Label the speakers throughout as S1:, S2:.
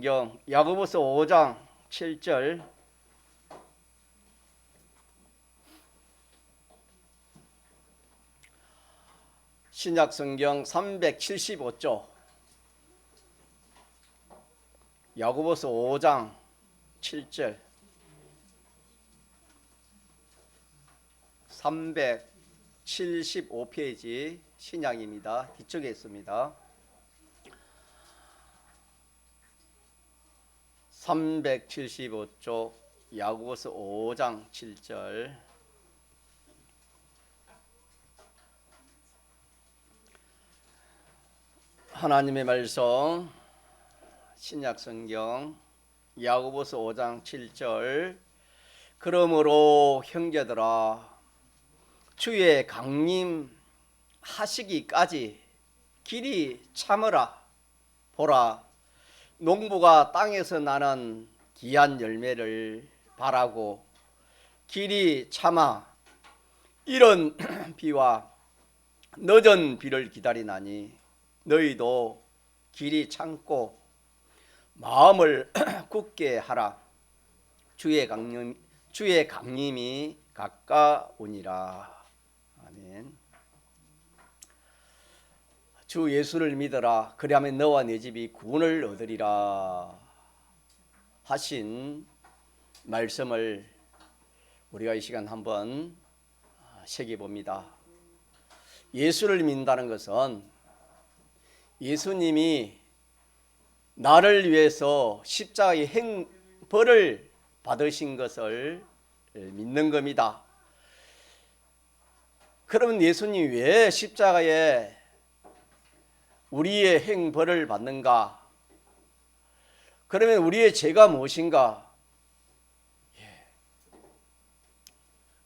S1: 성경 야고보서 5장 7절 신약 성경 375조 야고보서 5장 7절 375페이지 신약입니다. 뒤쪽에 있습니다. 375쪽 야고보서 5장 7절 하나님의 말씀 신약 성경 야고보서 5장 7절 그러므로 형제들아 주의 강림하시기까지 길이 참으라. 보라 농부가 땅에서 나는 귀한 열매를 바라고 길이 참아 이런 비와 늦은 비를 기다리나니 너희도 길이 참고 마음을 굳게 하라. 주의 강림이 가까우니라. 아멘. 주 예수를 믿어라. 그리하면 너와 네 집이 구원을 얻으리라 하신 말씀을 우리가 이 시간 한번 새겨봅니다. 예수를 믿는다는 것은 예수님이 나를 위해서 십자가의 행벌을 받으신 것을 믿는 겁니다. 그러면 예수님이 왜 십자가에 우리의 행벌을 받는가? 그러면 우리의 죄가 무엇인가?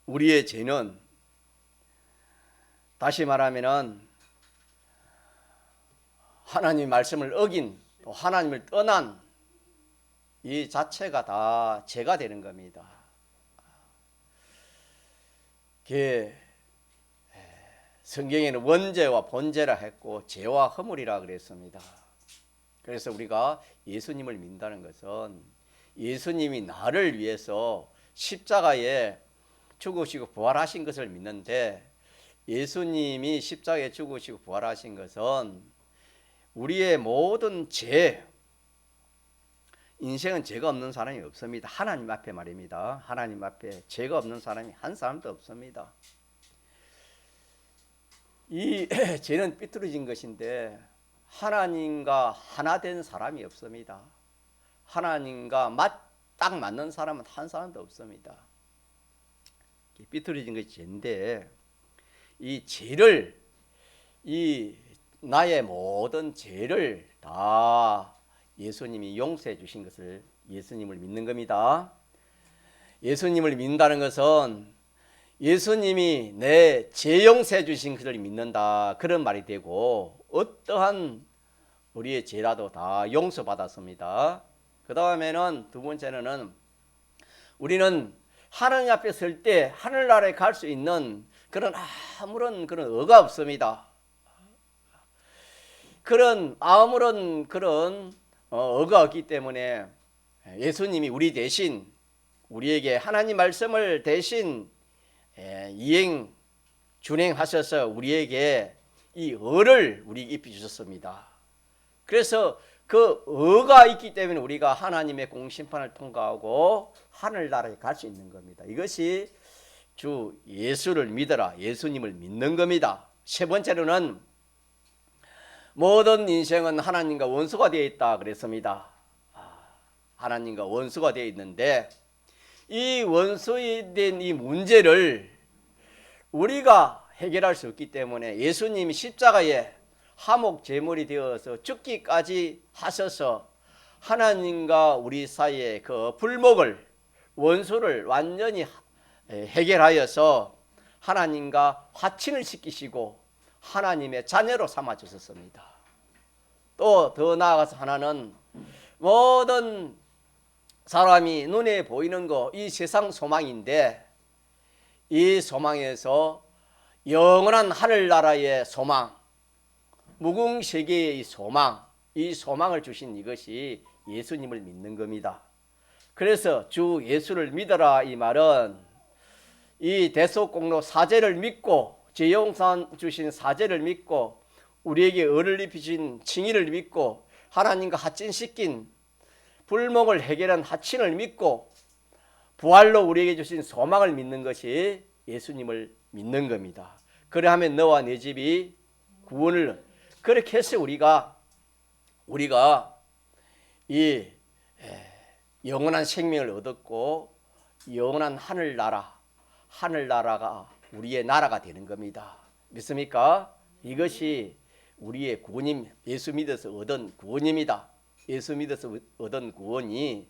S1: 우리의 죄는 다시 말하면 하나님의 말씀을 어긴 또 하나님을 떠난 이 자체가 다 죄가 되는 겁니다. 성경에는 원죄와 본죄라 했고 죄와 허물이라 그랬습니다. 그래서 우리가 예수님을 믿는다는 것은 예수님이 나를 위해서 십자가에 죽으시고 부활하신 것을 믿는데, 예수님이 십자가에 죽으시고 부활하신 것은 우리의 모든 죄, 인생은 죄가 없는 사람이 없습니다. 하나님 앞에 말입니다. 하나님 앞에 죄가 없는 사람이 한 사람도 없습니다. 이 죄는 삐뚤어진 것인데 하나님과 하나 된 사람이 없습니다. 하나님과 딱 맞는 사람은 한 사람도 없습니다. 삐뚤어진 것이 죄인데 이 죄를, 이 나의 모든 죄를 다 예수님이 용서해 주신 것을 예수님을 믿는 겁니다. 예수님을 믿는다는 것은 예수님이 내 죄 용서해 주신 것을 믿는다, 그런 말이 되고, 어떠한 우리의 죄라도 다 용서받았습니다. 그 다음에는 두 번째는 우리는 하나님 앞에 설 때 하늘나라에 갈 수 있는 그런 아무런 그런 의가 없습니다. 그런 아무런 그런 의가 없기 때문에 예수님이 우리 대신 우리에게 하나님 말씀을 대신 준행하셔서 우리에게 이 의를 우리에게 입혀주셨습니다. 그래서 그 의가 있기 때문에 우리가 하나님의 공심판을 통과하고 하늘나라에 갈 수 있는 겁니다. 이것이 주 예수를 믿어라, 예수님을 믿는 겁니다. 세 번째로는 모든 인생은 하나님과 원수가 되어 있다 그랬습니다. 하나님과 원수가 되어 있는데 이 원수에 된 이 문제를 우리가 해결할 수 없기 때문에 예수님이 십자가에 화목 제물이 되어서 죽기까지 하셔서 하나님과 우리 사이의 그 불목을, 원수를 완전히 해결하여서 하나님과 화친을 시키시고 하나님의 자녀로 삼아 주셨습니다. 또 더 나아가서 하나는 모든 사람이 눈에 보이는 거, 이 세상 소망인데 이 소망에서 영원한 하늘나라의 소망, 무궁세계의 이 소망을 주신 이것이 예수님을 믿는 겁니다. 그래서 주 예수를 믿어라 이 말은 이 대속공로 사제를 믿고 죄용산 주신 사제를 믿고 우리에게 의를 입히신 칭의를 믿고 하나님과 하친시킨 불목을 해결한 하친을 믿고 부활로 우리에게 주신 소망을 믿는 것이 예수님을 믿는 겁니다. 그래하면 너와 내 집이 구원을 그렇게 해서 우리가 이 영원한 생명을 얻었고 영원한 하늘나라가 우리의 나라가 되는 겁니다. 믿습니까? 이것이 우리의 구원임, 예수 믿어서 얻은 구원입니다. 예수 믿어서 얻은 구원이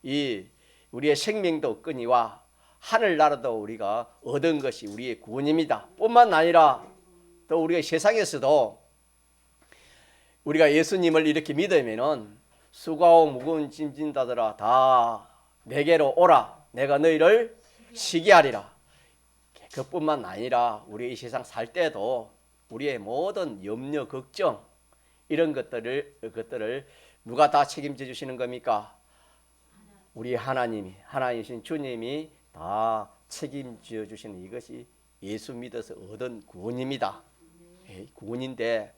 S1: 이 우리의 생명도 얻거니와 하늘나라도 우리가 얻은 것이 우리의 구원입니다. 뿐만 아니라 또 우리가 세상에서도 우리가 예수님을 이렇게 믿으면은 수고하고 무거운 짐진 자들아 다 내게로 오라 내가 너희를 쉬게 하리라. 그뿐만 아니라 우리 이 세상 살 때도 우리의 모든 염려 걱정 이런 것들을 누가 다 책임져 주시는 겁니까? 우리 하나님이신 주님이 다 책임져 주시는 이것이 예수 믿어서 얻은 구원입니다. 구원인데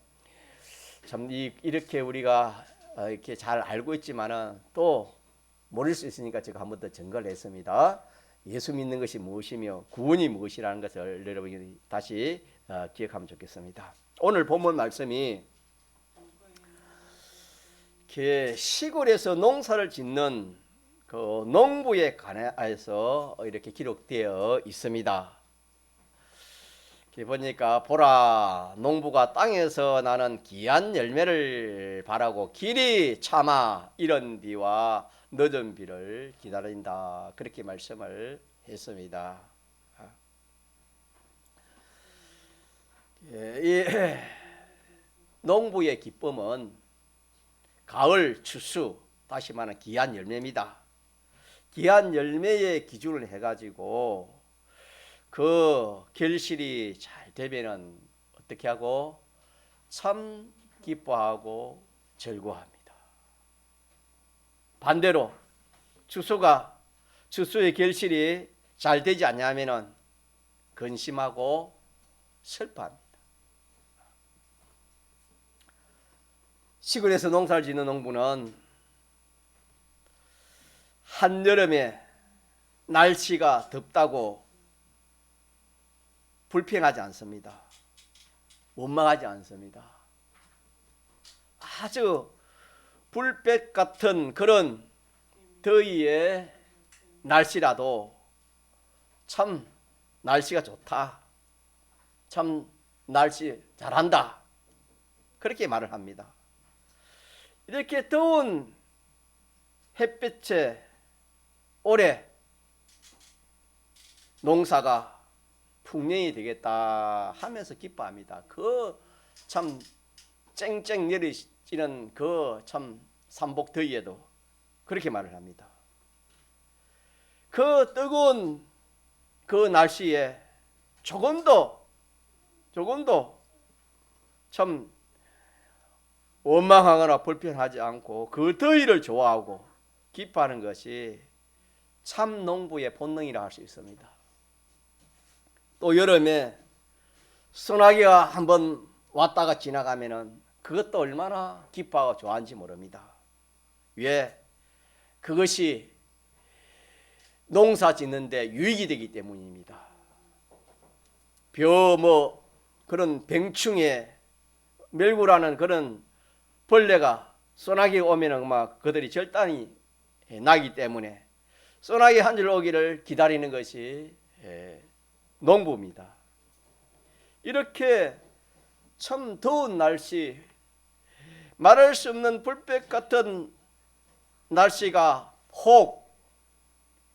S1: 참 이렇게 우리가 이렇게 잘 알고 있지만은 또 모를 수 있으니까 제가 한 번 더 증거를 했습니다. 예수 믿는 것이 무엇이며 구원이 무엇이라는 것을 여러분이 다시 기억하면 좋겠습니다. 오늘 본문 말씀이 시골에서 농사를 짓는 그 농부에 관해서 이렇게 기록되어 있습니다. 보니까 보라 농부가 땅에서 나는 귀한 열매를 바라고 길이 참아 이른 비와 늦은 비를 기다린다 그렇게 말씀을 했습니다. 이 농부의 기쁨은 가을 추수 다시 말하면 귀한 열매입니다. 귀한 열매의 기준을 해가지고 그 결실이 잘 되면은 어떻게 하고 참 기뻐하고 즐거워합니다. 반대로 추수의 결실이 잘 되지 않냐면은 근심하고 슬퍼합니다. 시골에서 농사를 짓는 농부는 한여름에 날씨가 덥다고 불평하지 않습니다. 원망하지 않습니다. 아주 불볕 같은 그런 더위의 날씨라도 참 날씨가 좋다. 참 날씨 잘한다. 그렇게 말을 합니다. 이렇게 더운 햇볕에 올해 농사가 풍년이 되겠다 하면서 기뻐합니다. 그 참 쨍쨍 내리쬐는 그 참 삼복 더위에도 그렇게 말을 합니다. 그 뜨거운 그 날씨에 조금도 참 원망하거나 불편하지 않고 그 더위를 좋아하고 기뻐하는 것이 참 농부의 본능이라 할 수 있습니다. 또 여름에 소나기가 한번 왔다가 지나가면은 그것도 얼마나 기뻐하고 좋아하는지 모릅니다. 왜? 그것이 농사 짓는데 유익이 되기 때문입니다. 그런 병충해 멸구라는 그런 벌레가 소나기 오면은 막 그들이 절단이 나기 때문에 소나기 한 줄 오기를 기다리는 것이 농부입니다. 이렇게 참 더운 날씨, 말할 수 없는 불볕 같은 날씨가 혹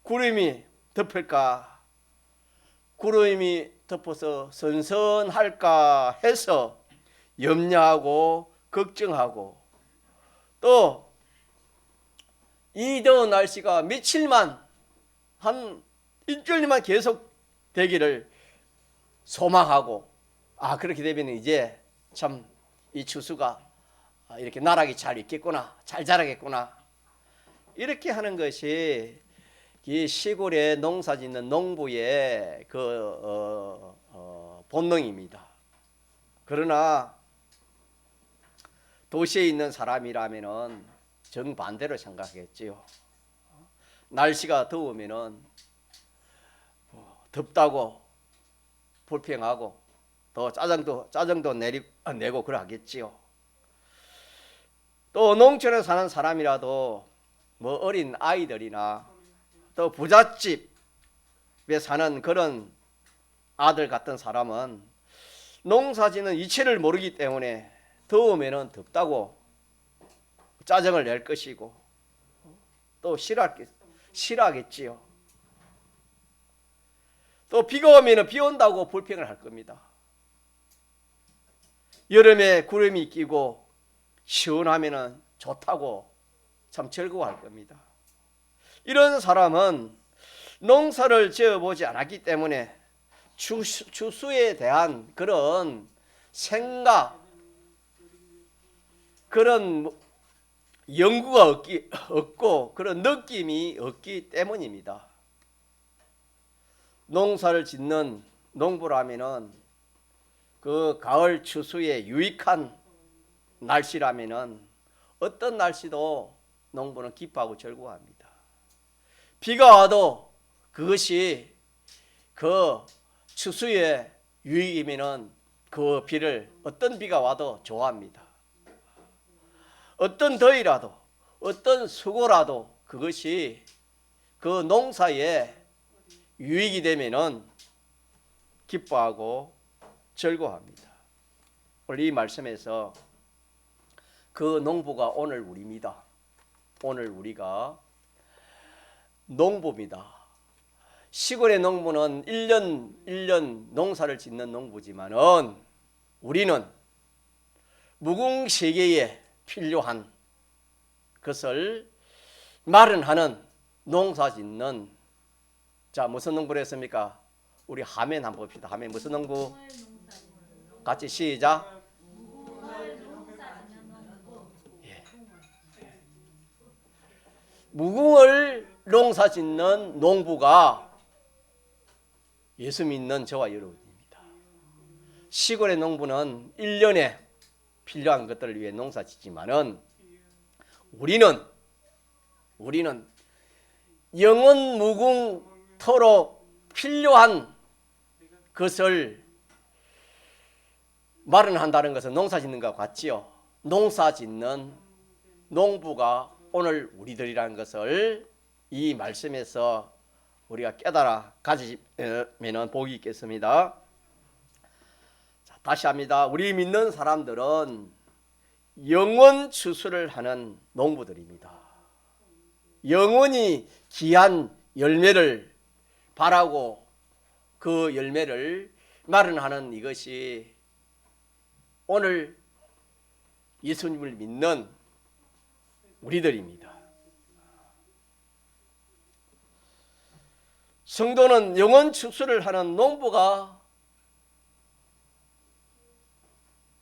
S1: 구름이 덮을까, 구름이 덮어서 선선할까 해서 염려하고 걱정하고 또 이 더운 날씨가 며칠만 한 일주일만 계속 되기를 소망하고 그렇게 되면 이제 참 이 추수가 이렇게 나락이 잘 있겠구나 잘 자라겠구나 이렇게 하는 것이 이 시골에 농사 짓는 농부의 본능입니다. 그러나 도시에 있는 사람이라면은 정반대로 생각하겠지요. 날씨가 더우면은 덥다고 불평하고 또 짜증도 내고 그러겠지요. 또 농촌에 사는 사람이라도 뭐 어린 아이들이나 또 부잣집에 사는 그런 아들 같은 사람은 농사짓는 이치를 모르기 때문에 더우면은 덥다고 짜증을 낼 것이고 또 싫어하겠지요. 또 비가 오면은 비 온다고 불평을 할 겁니다. 여름에 구름이 끼고 시원하면은 좋다고 참 즐거워할 겁니다. 이런 사람은 농사를 지어보지 않았기 때문에 추수에 대한 그런 생각, 그런 연구가 없고 그런 느낌이 없기 때문입니다. 농사를 짓는 농부라면은 그 가을 추수에 유익한 날씨라면은 어떤 날씨도 농부는 기뻐하고 즐거워합니다. 비가 와도 그것이 그 추수의 유익이면은 그 비를 어떤 비가 와도 좋아합니다. 어떤 더위라도 어떤 수고라도 그것이 그 농사에 유익이 되면은 기뻐하고 즐거워합니다. 오늘 이 말씀에서 그 농부가 오늘 우리입니다. 오늘 우리가 농부입니다. 시골의 농부는 1년 농사를 짓는 농부지만은 우리는 무궁세계에 필요한 것을 마련하는 농사 짓는, 자, 무슨 농부를 했습니까? 우리 하면 한번 봅시다. 하면 무슨 농부? 같이 시작. 예. 무궁을 농사 짓는 농부가 예수 믿는 저와 여러분입니다. 시골의 농부는 1년에 필요한 것들을 위해 농사 짓지만은 우리는 영원 무궁토록 필요한 것을 마련한다는 것은 농사 짓는 것과 같지요. 농사 짓는 농부가 오늘 우리들이라는 것을 이 말씀에서 우리가 깨달아 가지면 복이 있겠습니다. 자, 다시 합니다. 우리 믿는 사람들은 영원 추수를 하는 농부들입니다. 영원히 귀한 열매를 바라고 그 열매를 마련하는 이것이 오늘 예수님을 믿는 우리들입니다. 성도는 영원 추수를 하는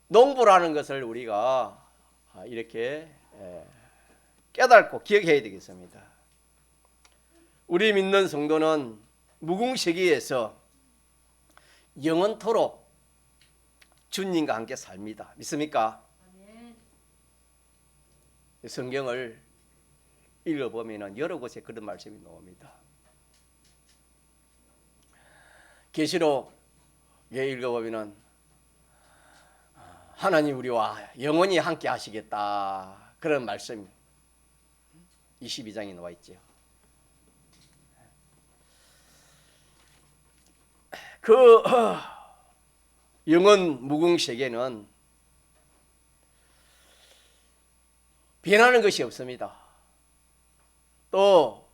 S1: 농부라는 것을 우리가 이렇게 깨닫고 기억해야 되겠습니다. 우리 믿는 성도는 무궁세계에서 영원토록 주님과 함께 삽니다. 믿습니까? 성경을 읽어보면 여러 곳에 그런 말씀이 나옵니다. 계시록에 읽어보면 하나님 우리와 영원히 함께 하시겠다, 그런 말씀 22장에 나와 있죠. 그 영원 무궁세계는 변하는 것이 없습니다. 또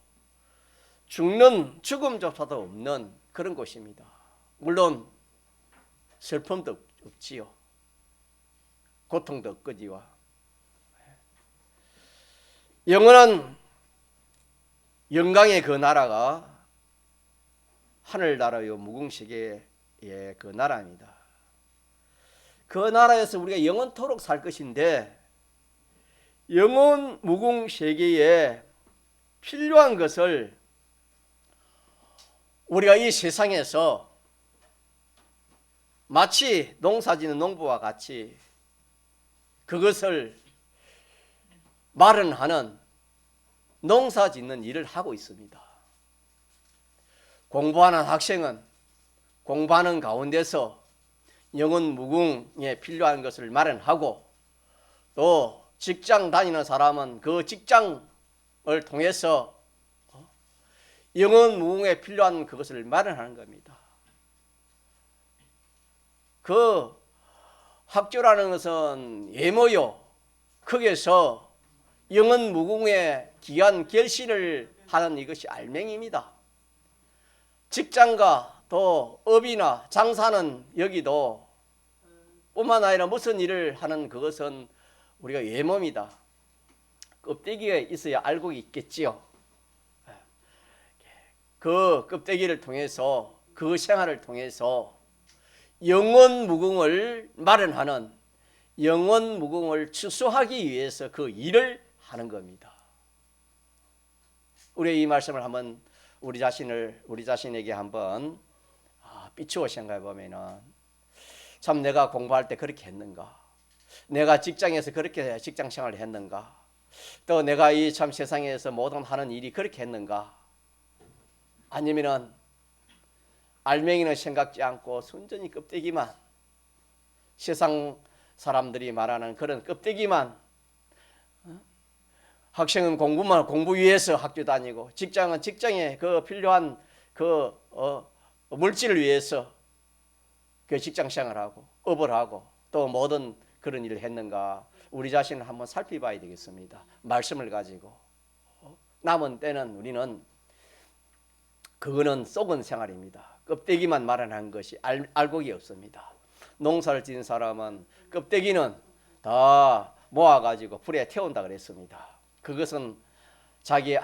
S1: 죽음조차도 없는 그런 곳입니다. 물론 슬픔도 없지요. 고통도 없거지와 영원한 영광의 그 나라가 하늘나라요 무궁세계의 그 나라입니다. 그 나라에서 우리가 영원토록 살 것인데 영원 무궁세계에 필요한 것을 우리가 이 세상에서 마치 농사짓는 농부와 같이 그것을 마련하는 농사짓는 일을 하고 있습니다. 공부하는 학생은 공부하는 가운데서 영혼 무궁에 필요한 것을 마련하고, 또 직장 다니는 사람은 그 직장을 통해서 영혼 무궁에 필요한 그것을 마련하는 겁니다. 그 학교라는 것은 예모요, 거기에서 영혼 무궁의 귀한 결실을 하는 이것이 알맹이입니다. 직장과 또 업이나 장사는 여기도 뿐만 아니라 무슨 일을 하는 그것은 우리가 예모입니다. 껍데기가 있어야 알고 있겠지요. 그 껍데기를 통해서, 그 생활을 통해서 영혼 무궁을 마련하는, 영혼 무궁을 추수하기 위해서 그 일을 하는 겁니다. 우리 이 말씀을 한번 우리 자신에게 한번 비추어 생각해 보면은, 참 내가 공부할 때 그렇게 했는가? 내가 직장에서 그렇게 직장 생활을 했는가? 또 내가 이 참 세상에서 모든 하는 일이 그렇게 했는가? 아니면은 알맹이는 생각지 않고 순전히 껍데기만, 세상 사람들이 말하는 그런 껍데기만, 학생은 공부 위해서 학교 다니고, 직장은 직장에 그 필요한 그 물질을 위해서 그 직장 생활하고 업을 하고 또 모든 그런 일을 했는가? 우리 자신을 한번 살펴봐야 되겠습니다. 말씀을 가지고. 남은 때는 우리는 그거는 썩은 생활입니다. 껍데기만 마련한 것이 알곡이 없습니다. 농사를 지은 사람은 껍데기는 다 모아가지고 불에 태운다 그랬습니다. 그것은 자기의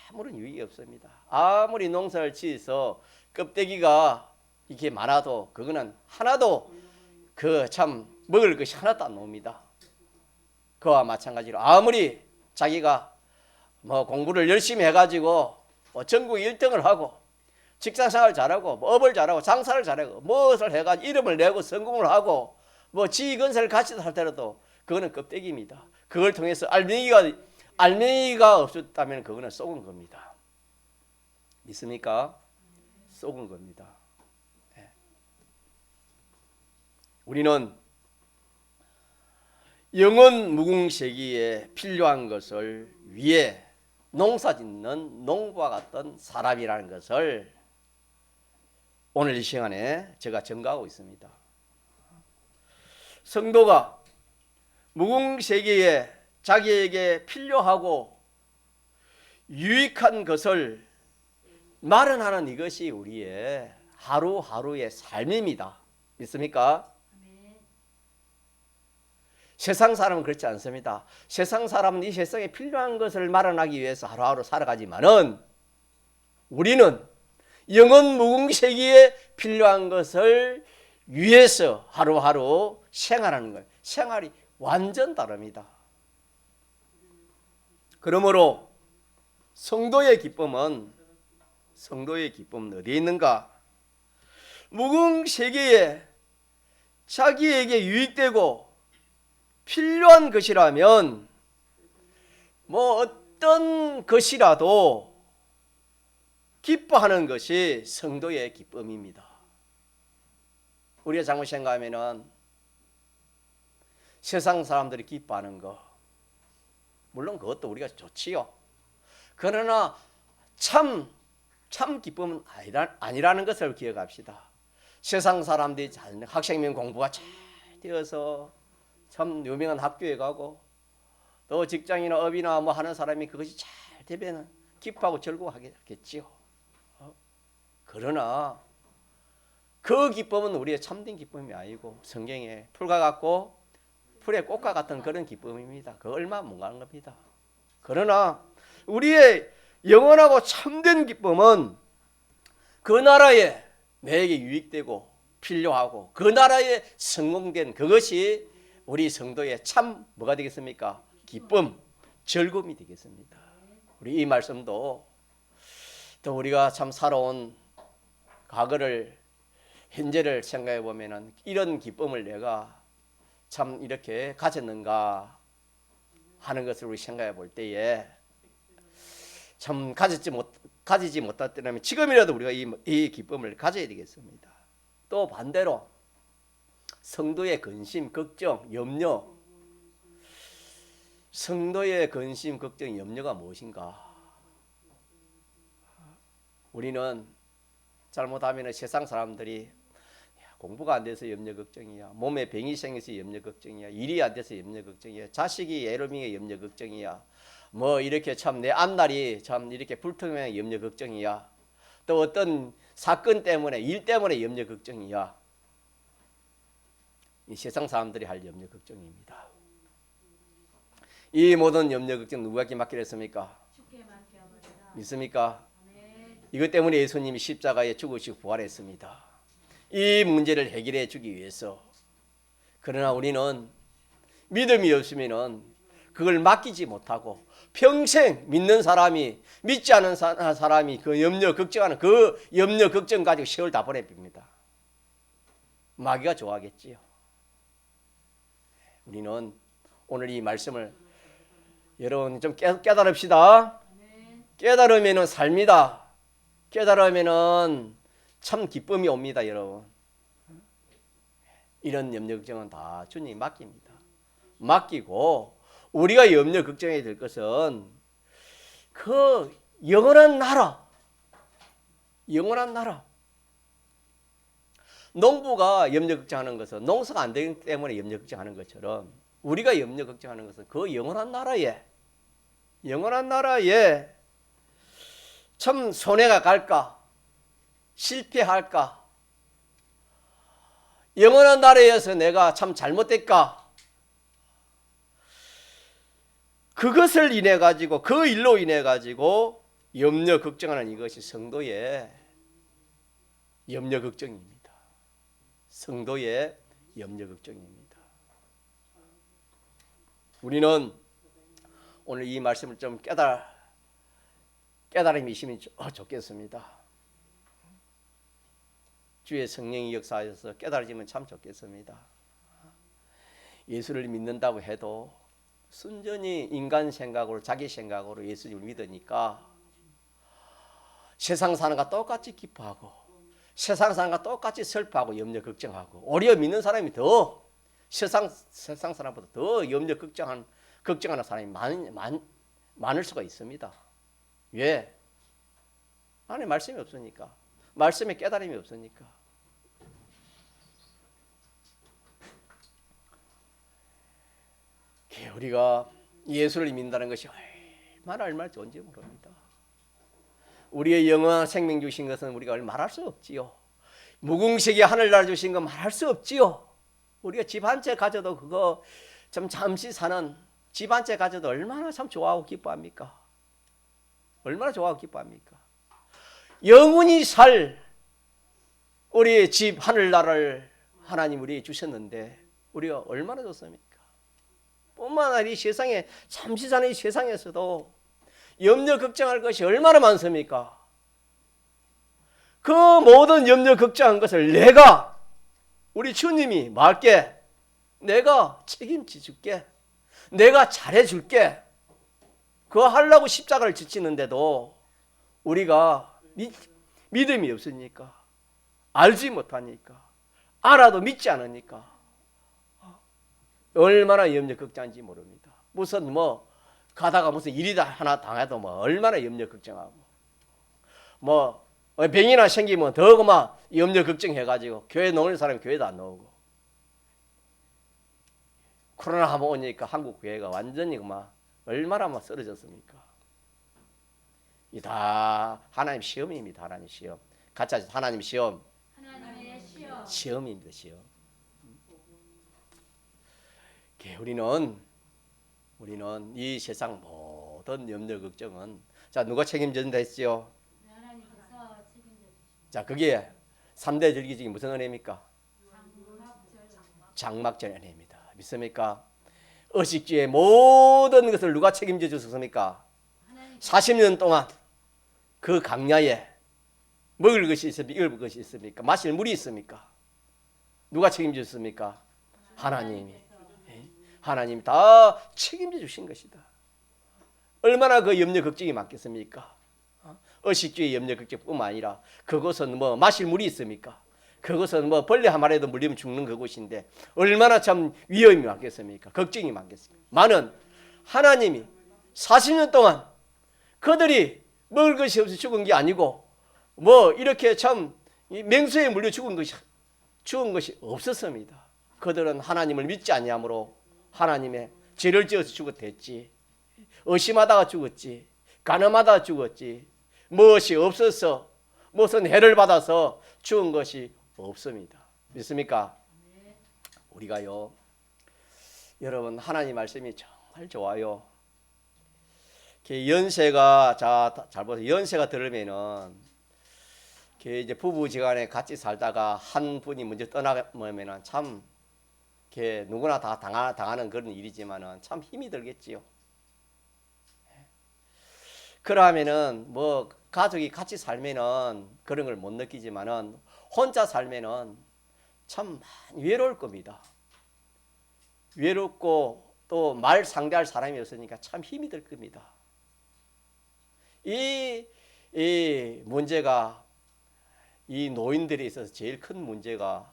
S1: 아무런 유익이 없습니다. 아무리 농사를 지어서 껍데기가 이렇게 많아도 그거는 하나도 그 참 먹을 것이 하나도 안 나옵니다. 그와 마찬가지로 아무리 자기가 뭐 공부를 열심히 해가지고 뭐 전국 1등을 하고 직장생활 잘하고 뭐 업을 잘하고 장사를 잘하고 무엇을 해가지고 이름을 내고 성공을 하고 뭐 지휘건설을 같이 살더라도 그거는 껍데기입니다. 그걸 통해서 알맹이가 없었다면 그거는 썩은 겁니다. 믿습니까? 썩은 겁니다. 우리는 영혼 무궁세기에 필요한 것을 위해 농사짓는 농부와 같은 사람이라는 것을 오늘 이 시간에 제가 증거하고 있습니다. 성도가 무궁세기에 자기에게 필요하고 유익한 것을 마련하는 이것이 우리의 하루하루의 삶입니다. 믿습니까? 세상 사람은 그렇지 않습니다. 세상 사람은 이 세상에 필요한 것을 마련하기 위해서 하루하루 살아가지만은 우리는 영혼 무궁세기에 필요한 것을 위해서 하루하루 생활하는 거예요. 생활이 완전 다릅니다. 그러므로 성도의 기쁨은 어디에 있는가? 무궁세기에 자기에게 유익되고 필요한 것이라면 뭐 어떤 것이라도 기뻐하는 것이 성도의 기쁨입니다. 우리가 잘못 생각하면은 세상 사람들이 기뻐하는 거, 물론 그것도 우리가 좋지요. 그러나 참 기쁨은 아니라는 것을 기억합시다. 세상 사람들이 학생명 공부가 잘 되어서 참 유명한 학교에 가고 또 직장이나 업이나 뭐 하는 사람이 그것이 잘 되면 기뻐하고 즐거워하겠지요. 그러나 그 기쁨은 우리의 참된 기쁨이 아니고 성경에 풀과 같고 풀의 꽃과 같은 그런 기쁨입니다. 그 얼마 못 가는 겁니다. 그러나 우리의 영원하고 참된 기쁨은 그 나라에 내게 유익되고 필요하고 그 나라에 성공된 그것이 우리 성도의 참 뭐가 되겠습니까? 기쁨, 즐거움이 되겠습니다. 우리 이 말씀도 또 우리가 참 살아온 과거를 현재를 생각해 보면은 이런 기쁨을 내가 참 이렇게 가졌는가 하는 것을 우리 생각해 볼 때에 참 가지지 못했다면 지금이라도 우리가 이 기쁨을 가져야 되겠습니다. 또 반대로 성도의 근심, 걱정, 염려, 성도의 근심, 걱정, 염려가 무엇인가? 우리는 잘못하면 세상 사람들이 공부가 안 돼서 염려 걱정이야, 몸에 병이 생겨서 염려 걱정이야, 일이 안 돼서 염려 걱정이야, 자식이 애로밍에 염려 걱정이야, 뭐 이렇게 참 내 앞날이 참 이렇게 불투명한 염려 걱정이야, 또 어떤 사건 때문에 일 때문에 염려 걱정이야. 이 세상 사람들이 할 염려 걱정입니다. 이 모든 염려 걱정 누구에게 맡기려 했습니까? 믿습니까? 이것 때문에 예수님이 십자가에 죽으시고 부활했습니다. 이 문제를 해결해 주기 위해서. 그러나 우리는 믿음이 없으면은 그걸 맡기지 못하고 평생 믿는 사람이 믿지 않은 사람이 그 염려 걱정하는 그 염려 걱정 가지고 세월 다 보내봅니다. 마귀가 좋아하겠지요. 우리는 오늘 이 말씀을 여러분 좀 깨달읍시다. 깨달으면은 삶이다. 깨달으면은 참 기쁨이 옵니다, 여러분. 이런 염려 걱정은 다 주님이 맡깁니다. 맡기고 우리가 염려 걱정해야 될 것은 그 영원한 나라, 영원한 나라. 농부가 염려 걱정하는 것은 농사가 안 되기 때문에 염려 걱정하는 것처럼 우리가 염려 걱정하는 것은 그 영원한 나라에 참 손해가 갈까? 실패할까? 영원한 나라에서 내가 참 잘못될까? 그것을 인해 가지고 그 일로 인해 가지고 염려 걱정하는 이것이 성도의 염려 걱정입니다. 성도의 염려 걱정입니다. 우리는 오늘 이 말씀을 좀 깨달음이 있으면 좋겠습니다. 주의 성령이 역사하셔서 깨달아지면 참 좋겠습니다. 예수를 믿는다고 해도 순전히 인간 생각으로 자기 생각으로 예수님을 믿으니까 세상 사람과 똑같이 기뻐하고 세상 사람과 똑같이 슬퍼하고 염려 걱정하고 오히려 믿는 사람이 더 세상 사람보다 더 염려 걱정하는 사람이 많을 수가 있습니다. 왜? 안에 말씀이 없으니까. 말씀에 깨달음이 없으니까. 우리가 예수를 믿는다는 것이 얼마나 좋은지 모릅니다. 우리의 영원한 생명 주신 것은 우리가 말할 수 없지요. 무궁식의 하늘나라 주신 건 말할 수 없지요. 우리가 집 한 채 가져도 그거 좀 잠시 사는 집 한 채 가져도 얼마나 참 좋아하고 기뻐합니까? 얼마나 좋아하고 기뻐합니까? 영원히 살 우리의 집 하늘나라를 하나님 우리에게 주셨는데 우리가 얼마나 좋습니까? 뿐만 아니라 이 세상에 잠시 사는 이 세상에서도 염려 걱정할 것이 얼마나 많습니까? 그 모든 염려 걱정한 것을 내가 우리 주님이 말게 내가 책임져 줄게 내가 잘해 줄게 그거 하려고 십자가를 지치는데도 우리가 믿음이 없으니까 알지 못하니까 알아도 믿지 않으니까 얼마나 염려 걱정한지 모릅니다. 무슨 가다가 무슨 일이 하나 당해도 얼마나 염려 걱정하고 병이나 생기면 더 그만 염려 걱정해가지고 교회 나오는 사람이 교회도 안 나오고 코로나 한번 오니까 한국 교회가 완전히 그만 얼마나 쓰러졌습니까? 이 다 하나님 시험입니다. 하나님 시험. 같이 하죠. 하나님 시험.
S2: 하나님의 시험.
S1: 시험입니다. 시험. 우리는 이 세상 모든 염려 걱정은 자 누가 책임진다 했지요?
S2: 하나님께서 책임져 주십니다.
S1: 자 그게 3대 절기 중에 무슨 은혜입니까?
S2: 장막절.
S1: 장막절 은혜입니다. 믿습니까? 의식주의 모든 것을 누가 책임져 주셨습니까? 40년 동안 그 강야에 먹을 것이 있습니까? 입을 것이 있습니까? 마실 물이 있습니까? 누가 책임졌습니까? 하나님이. 하나님이 다 책임져 주신 것이다. 얼마나 그 염려 걱정이 많겠습니까? 의식주의 염려 걱정뿐만 아니라 그곳은 뭐 마실 물이 있습니까? 그것은 뭐 벌레 한 마리라도 물리면 죽는 그곳인데 얼마나 참 위험이 많겠습니까? 걱정이 많겠습니까? 많은 하나님이 40년 동안 그들이 먹을 것이 없어 죽은 게 아니고 뭐 이렇게 참 맹수에 물려 죽은 것이 없었습니다. 그들은 하나님을 믿지 아니하므로 하나님의 죄를 지어서 죽었댔지. 의심하다가 죽었지. 간음하다가 죽었지. 무엇이 없어서 무슨 해를 받아서 죽은 것이 없습니다. 믿습니까? 우리가요, 여러분 하나님 말씀이 정말 좋아요. 연세가 잘 보세요. 연세가 들으면은 이제 부부지간에 같이 살다가 한 분이 먼저 떠나면은 참 누구나 다 당하는 그런 일이지만은 참 힘이 들겠지요. 그러면은 뭐 가족이 같이 살면은 그런 걸 못 느끼지만은 혼자 살면은 참 많이 외로울 겁니다. 외롭고 또 말 상대할 사람이 없으니까 참 힘이 들 겁니다. 이 문제가 이 노인들에 있어서 제일 큰 문제가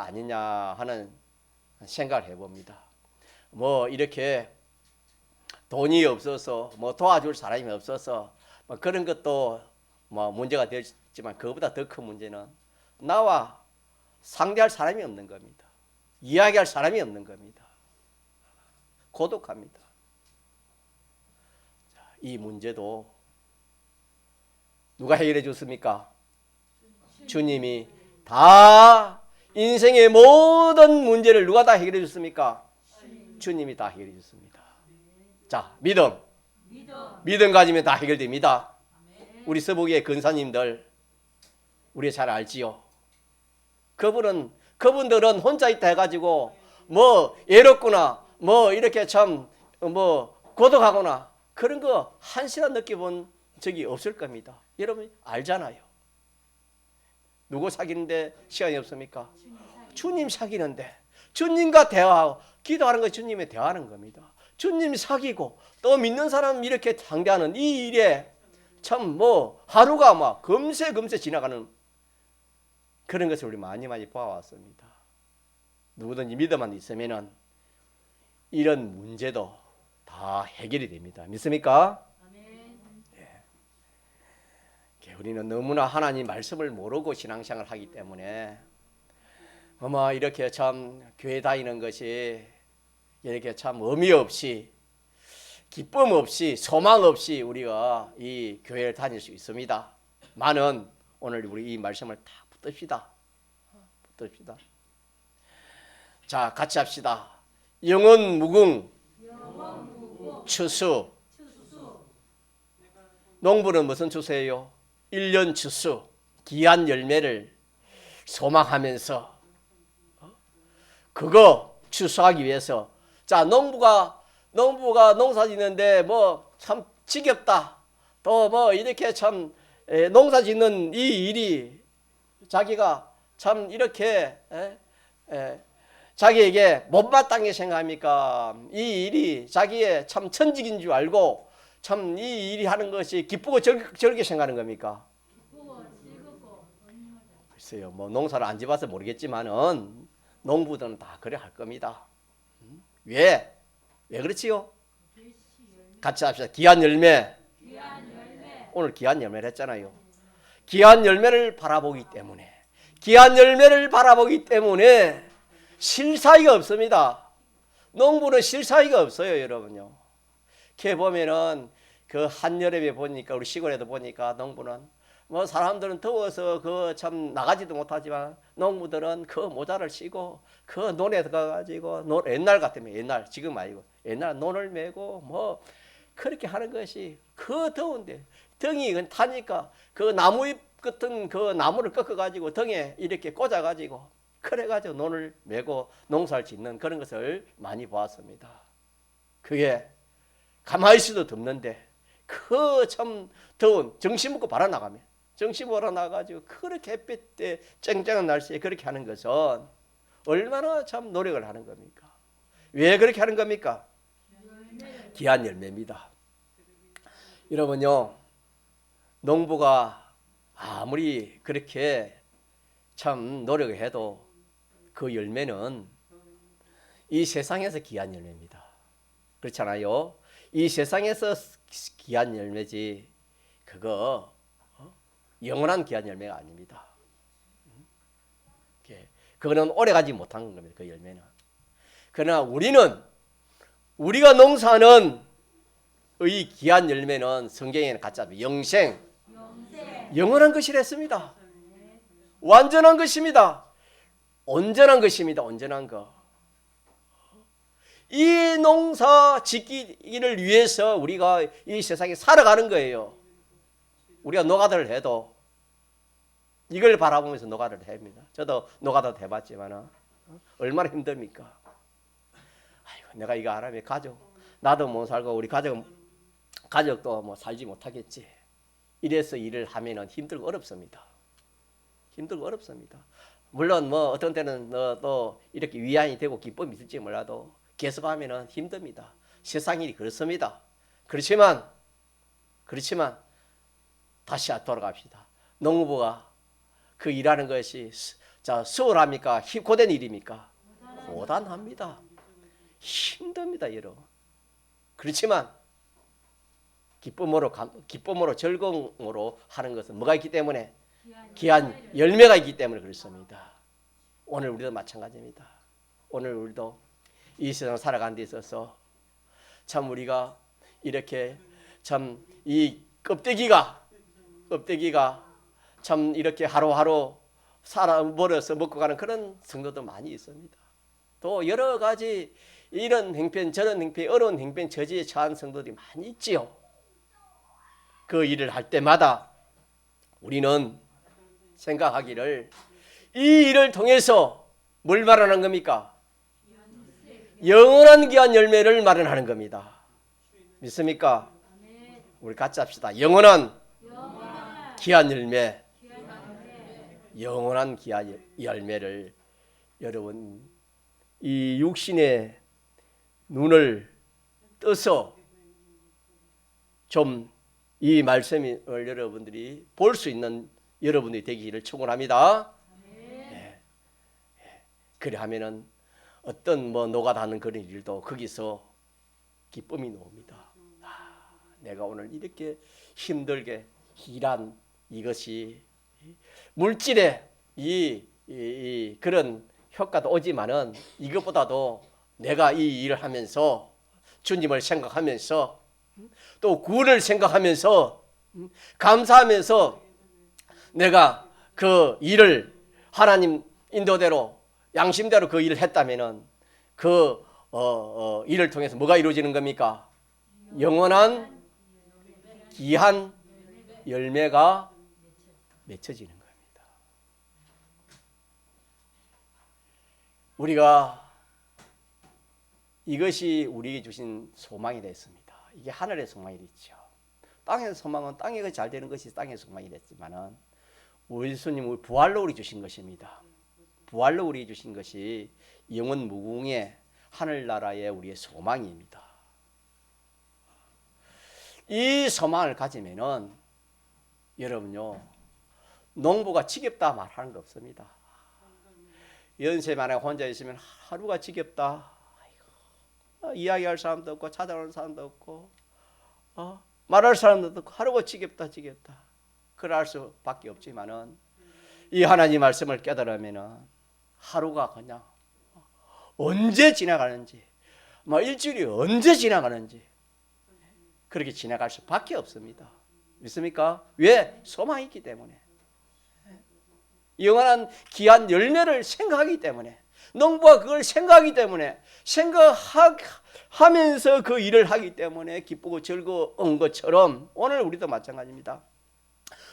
S1: 아니냐 하는 생각을 해봅니다. 뭐 이렇게 돈이 없어서 뭐 도와줄 사람이 없어서 뭐 그런 것도 뭐 문제가 되지만 그보다 더 큰 문제는 나와 상대할 사람이 없는 겁니다. 이야기할 사람이 없는 겁니다. 고독합니다. 이 문제도 누가 해결해 줬습니까? 주님이 다 인생의 모든 문제를 누가 다 해결해 줬습니까? 주님이 다 해결해 줬습니다. 자, 믿음 가지면 다 해결됩니다. 우리 서북의 근사님들 우리 잘 알지요. 그분들은 혼자 있다 해가지고 뭐 외롭거나 뭐 이렇게 참 뭐 고독하거나 그런 거 한시간 느껴본 적이 없을 겁니다. 여러분 알잖아요. 누구 사귀는데 시간이 없습니까? 주님 사귀는데 주님과 대화하고 기도하는 것이 주님의 대화하는 겁니다. 주님 사귀고 또 믿는 사람 이렇게 상대하는 이 일에 참 뭐 하루가 막 금세 지나가는 그런 것을 우리 많이 봐왔습니다. 누구든지 믿음만 있으면은 이런 문제도 다 해결이 됩니다. 믿습니까? 우리는 너무나 하나님 말씀을 모르고 신앙생활을 하기 때문에 이렇게 참 교회 다니는 것이 이렇게 참 의미 없이 기쁨 없이 소망 없이 우리가 이 교회를 다닐 수 있습니다. 많은 오늘 우리 이 말씀을 다 붙듭시다. 자, 같이 합시다. 영원 무궁 추수. 농부는 무슨 추수예요? 1년 추수, 귀한 열매를 소망하면서 그거 추수하기 위해서 자, 농부가 농사 짓는데 뭐 참 지겹다. 또 뭐 이렇게 참 농사 짓는 이 일이 자기가 참 이렇게 자기에게 못마땅하게 생각합니까? 이 일이 자기의 참 천직인 줄 알고 참 이 일이 하는 것이 기쁘고 즐겁게 생각하는 겁니까? 글쎄요, 뭐 농사를 안 지어봐서 모르겠지만은 농부들은 다 그래 할 겁니다. 왜 그렇지요? 같이 합시다. 귀한 열매. 오늘 귀한 열매를 했잖아요. 귀한 열매를 바라보기 때문에 실사이가 없습니다. 농부는 실사이가 없어요, 여러분요. 이렇게 보면은 그 한여름에 보니까 우리 시골에도 보니까 농부는 뭐 사람들은 더워서 그 참 나가지도 못하지만 농부들은 그 모자를 쓰고 그 논에 들어가가지고 옛날 같으면 지금 아니고 옛날 논을 메고 뭐 그렇게 하는 것이 그 더운데 등이 타니까 그 나무잎 같은 그 나무를 꺾어가지고 등에 이렇게 꽂아가지고 그래가지고 논을 메고 농사를 짓는 그런 것을 많이 보았습니다. 그게 가만히 있어도 덥는데 그 참 더운 정신 먹고 바라 나가면 정신 먹으러 나가지고 그렇게 햇빛 때 쨍쨍한 날씨에 그렇게 하는 것은 얼마나 참 노력을 하는 겁니까? 왜 그렇게 하는 겁니까? 귀한 열매입니다. 여러분요, 농부가 아무리 그렇게 참 노력을 해도 그 열매는 이 세상에서 귀한 열매입니다. 그렇잖아요. 이 세상에서 귀한 열매지 그거 영원한 귀한 열매가 아닙니다. 그거는 오래가지 못한 겁니다. 그 열매는. 그러나 우리가 농사하는 이 귀한 열매는 성경에는 갖다 영생, 영원한 것이랬습니다. 완전한 것입니다. 온전한 것입니다. 온전한 것. 이 농사 짓기를 위해서 우리가 이 세상에 살아가는 거예요. 우리가 노가다를 해도 이걸 바라보면서 노가다를 합니다. 저도 노가다 해봤지만 얼마나 힘듭니까? 아이고, 내가 이거 안 하면 나도 못 살고 우리 가족도 뭐 살지 못하겠지. 이래서 일을 하면은 힘들고 어렵습니다. 힘들고 어렵습니다. 물론 뭐 어떤 때는 또 이렇게 위안이 되고 기쁨이 있을지 몰라도 계속하면은 힘듭니다. 세상 일이 그렇습니다. 그렇지만 다시 돌아갑시다. 농부가 그 일하는 것이 수월합니까? 고된 일입니까? 고단합니다. 힘듭니다, 여러분. 그렇지만 기쁨으로 즐거움으로 하는 것은 뭐가 있기 때문에? 귀한 열매가 있기 때문에 그렇습니다. 오늘 우리도 마찬가지입니다. 오늘 우리도 이 세상 살아가는 데 있어서 참 우리가 이렇게 참 이 껍데기가 참 이렇게 하루하루 벌어서 먹고 가는 그런 성도도 많이 있습니다. 또 여러 가지 이런 행편 저런 행편 어려운 행편 저지에 처한 성도들이 많이 있지요. 그 일을 할 때마다 우리는 생각하기를 이 일을 통해서 뭘 말하는 겁니까? 영원한 귀한 열매를 마련하는 겁니다. 믿습니까? 우리 같이 합시다. 영원한 귀한 열매. 영원한 귀한 열매를 여러분 이 육신의 눈을 떠서 좀 이 말씀을 여러분들이 볼 수 있는 여러분들이 되기를 축원합니다. 네. 그래 하면은 어떤 뭐 노가다하는 그런 일도 거기서 기쁨이 나옵니다. 내가 오늘 이렇게 힘들게 일한 이것이 물질의 이 그런 효과도 오지만은 이것보다도 내가 이 일을 하면서 주님을 생각하면서 또 구원을 생각하면서 감사하면서 내가 그 일을 하나님 인도대로 양심대로 그 일을 했다면은 그 일을 통해서 뭐가 이루어지는 겁니까? 영원한 귀한 열매가 맺혀지는 겁니다. 우리가 이것이 우리에게 주신 소망이 됐습니다. 이게 하늘의 소망이 됐죠. 땅의 소망은 땅에 잘 되는 것이 땅의 소망이 됐지만은 우리 예수님은 부활로 우리 주신 것입니다. 부활로 우리 주신 것이 영원 무궁의 하늘나라의 우리의 소망입니다. 이 소망을 가지면은 여러분요 농부가 지겹다 말하는 거 없습니다. 연세 만에 혼자 있으면 하루가 지겹다. 아이고, 이야기할 사람도 없고 찾아오는 사람도 없고 말할 사람도 없고 하루가 지겹다. 그럴 수밖에 없지만은 이 하나님 말씀을 깨달으면은 하루가 그냥 언제 지나가는지, 뭐 일주일이 언제 지나가는지 그렇게 지나갈 수밖에 없습니다. 믿습니까? 왜? 소망이 있기 때문에. 영원한 귀한 열매를 생각하기 때문에, 농부가 그걸 생각하기 때문에, 생각하면서 그 일을 하기 때문에 기쁘고 즐거운 것처럼 오늘 우리도 마찬가지입니다.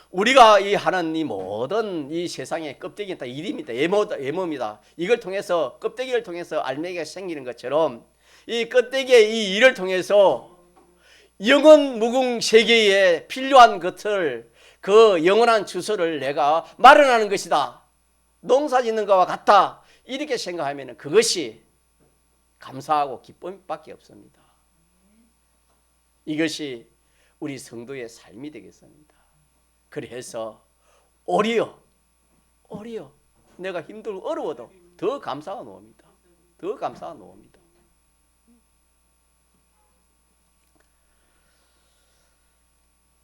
S1: 우리가 이 하나님 모든 이 세상의 껍데기는 다 일입니다. 예모입니다. 이걸 통해서 껍데기를 통해서 알맹이가 생기는 것처럼 이 껍데기의 이 일을 통해서 영원 무궁 세계에 필요한 것을 그 영원한 주소를 내가 마련하는 것이다. 농사 짓는 것과 같다. 이렇게 생각하면 그것이 감사하고 기쁨밖에 없습니다. 이것이 우리 성도의 삶이 되겠습니다. 그래서 오히려 내가 힘들고 어려워도 더 감사가 나옵니다. 더 감사가 나옵니다.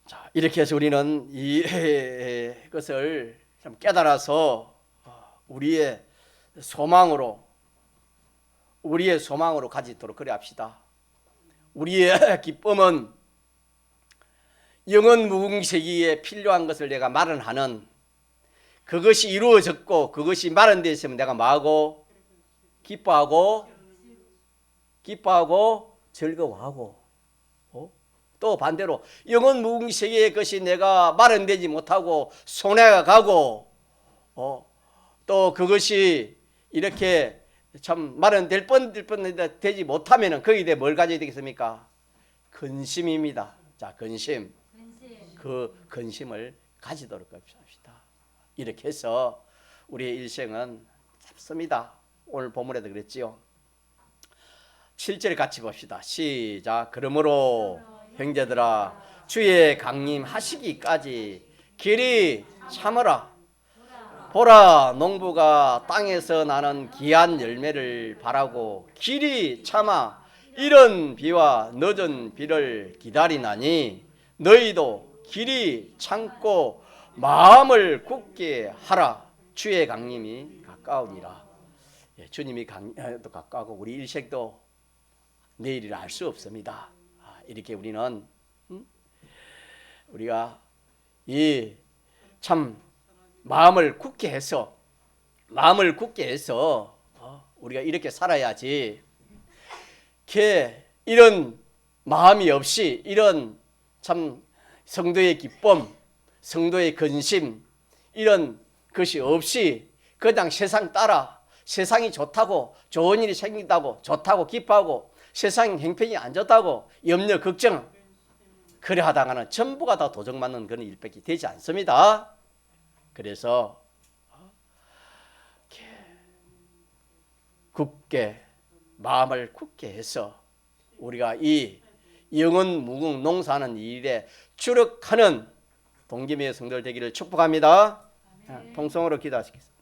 S1: 자, 이렇게 해서 우리는 이것을 좀 깨달아서 우리의 소망으로 가지도록 그래 합시다. 우리의 기쁨은 영원 무궁세기에 필요한 것을 내가 마련하는, 그것이 이루어졌고 그것이 마련되어 있으면 내가 뭐하고? 기뻐하고 즐거워하고, 또 반대로 영원 무궁세계의 것이 내가 마련되지 못하고 손해가 가고, 또 그것이 이렇게 참 마련될 뻔 되지 못하면은 거기에 대해 뭘 가져야 되겠습니까? 근심입니다. 자, 근심. 그 근심을 가지도록 합시다. 이렇게 해서 우리의 일생은 잡습니다. 오늘 본문에도 그랬지요. 7절 같이 봅시다. 시작. 그러므로 형제들아 주의 강림하시기까지 길이 참으라. 보라, 농부가 땅에서 나는 귀한 열매를 바라고 길이 참아 이른 비와 늦은 비를 기다리나니 너희도 길이 참고 마음을 굳게 하라. 주의 강림이 가까우니라. 주님이 또 가까우고 우리 일생도 내일이라 알 수 없습니다. 이렇게 우리는 우리가 이 참 마음을 굳게 해서 우리가 이렇게 살아야지. 이런 마음이 없이, 이런 참 성도의 기쁨, 성도의 근심, 이런 것이 없이 그냥 세상 따라, 세상이 좋다고, 좋은 일이 생긴다고, 좋다고 기뻐하고, 세상 형편이 안 좋다고 염려 걱정, 그래 하다가는 전부가 다 도적맞는 그런 일밖에 되지 않습니다. 그래서 굳게, 마음을 굳게 해서 우리가 이 영원 무궁 농사하는 일에 주력하는 동기미의 성도들 되기를 축복합니다. 통성으로 기도하시겠습니다.